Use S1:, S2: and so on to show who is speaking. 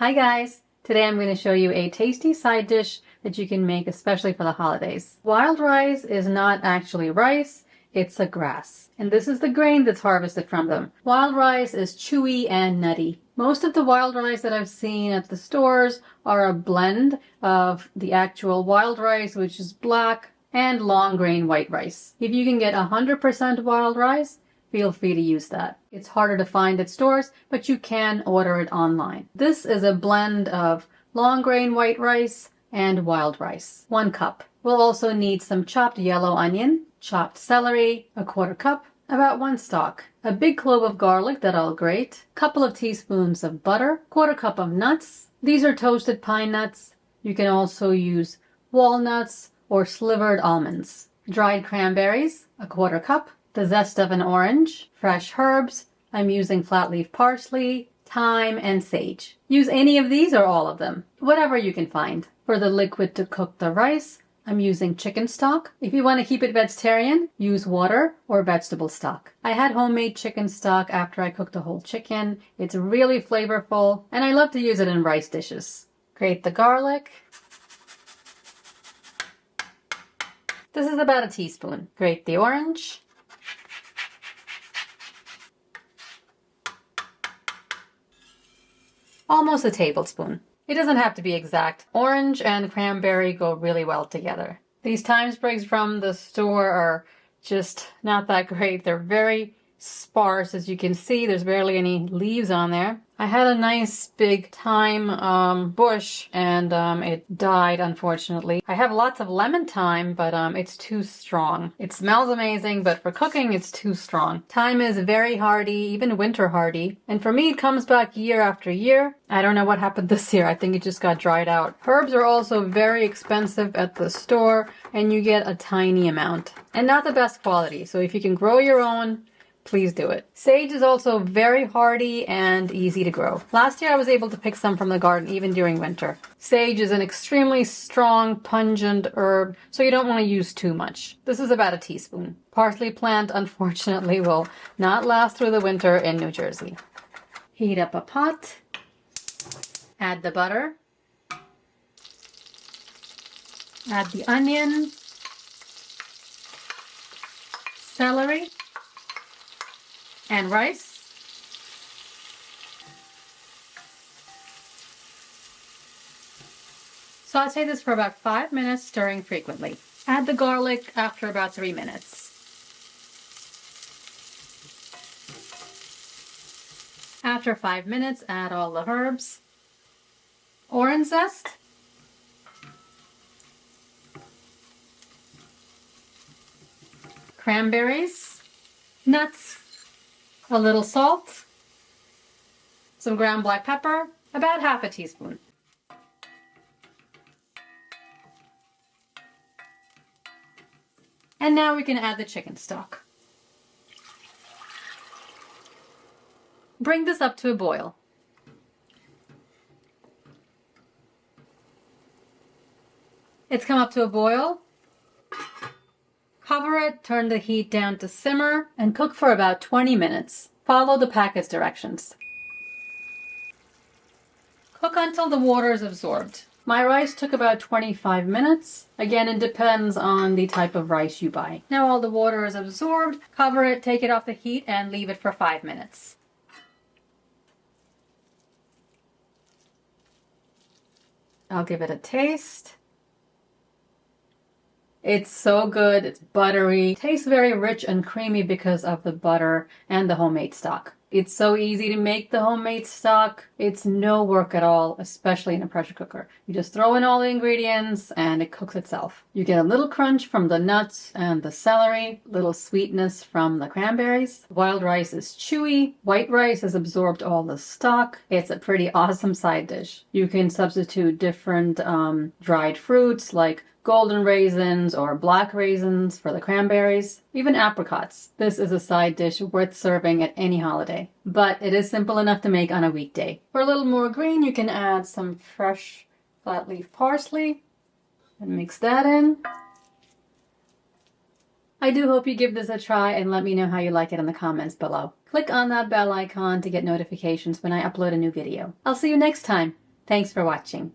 S1: Hi guys! Today I'm going to show you a tasty side dish that you can make especially for the holidays. Wild rice is not actually rice, it's a grass. And this is the grain that's harvested from them. Wild rice is chewy and nutty. Most of the wild rice that I've seen at the stores are a blend of the actual wild rice, which is black, and long grain white rice. If you can get 100% wild rice, feel free to use that. It's harder to find at stores, but you can order it online. This is a blend of long grain white rice and wild rice. 1 cup. We'll also need some chopped yellow onion, chopped celery, a 1/4 cup, about 1 stalk, a big clove of garlic that I'll grate, a couple of teaspoons of butter, 1/4 cup of nuts. These are toasted pine nuts. You can also use walnuts or slivered almonds. Dried cranberries, a 1/4 cup, the zest of an orange, fresh herbs. I'm using flat leaf parsley, thyme, and sage. Use any of these or all of them, whatever you can find. For the liquid to cook the rice, I'm using chicken stock. If you want to keep it vegetarian, use water or vegetable stock. I had homemade chicken stock after I cooked a whole chicken. It's really flavorful, and I love to use it in rice dishes. Grate the garlic. This is about a teaspoon. Grate the orange. Almost a tablespoon. It doesn't have to be exact. Orange and cranberry go really well together. These thyme sprigs from the store are just not that great. They're very sparse. As you can see, there's barely any leaves on there. I had a nice big thyme bush and it died, unfortunately. I have lots of lemon thyme, but it's too strong. It smells amazing, but for cooking, it's too strong. Thyme is very hardy, even winter hardy. And for me, it comes back year after year. I don't know what happened this year. I think it just got dried out. Herbs are also very expensive at the store, and you get a tiny amount. And not the best quality, so if you can grow your own, please do it. Sage is also very hardy and easy to grow. Last year I was able to pick some from the garden even during winter. Sage is an extremely strong, pungent herb, so you don't want to use too much. This is about a teaspoon. Parsley plant, unfortunately, will not last through the winter in New Jersey. Heat up a pot. Add the butter. Add the onion. Celery. And rice. Saute this for about 5 minutes, stirring frequently. Add the garlic after about 3 minutes. After 5 minutes, add all the herbs. Orange zest. Cranberries. Nuts. A little salt, some ground black pepper, about half a teaspoon. And now we can add the chicken stock. Bring this up to a boil. It's come up to a boil. Cover it, turn the heat down to simmer, and cook for about 20 minutes. Follow the package directions. Cook until the water is absorbed. My rice took about 25 minutes. Again, it depends on the type of rice you buy. Now all the water is absorbed, cover it, take it off the heat, and leave it for 5 minutes. I'll give it a taste. It's so good, it's buttery. It tastes very rich and creamy because of the butter and the homemade stock. It's so easy to make the homemade stock. It's no work at all, especially in a pressure cooker. You just throw in all the ingredients and it cooks itself. You get a little crunch from the nuts and the celery, little sweetness from the cranberries. Wild rice is chewy. White rice has absorbed all the stock. It's a pretty awesome side dish. You can substitute different dried fruits like golden raisins or black raisins for the cranberries, even apricots. This is a side dish worth serving at any holiday, but it is simple enough to make on a weekday. For a little more green, you can add some fresh flat leaf parsley and mix that in. I do hope you give this a try and let me know how you like it in the comments below. Click on that bell icon to get notifications when I upload a new video. I'll see you next time. Thanks for watching.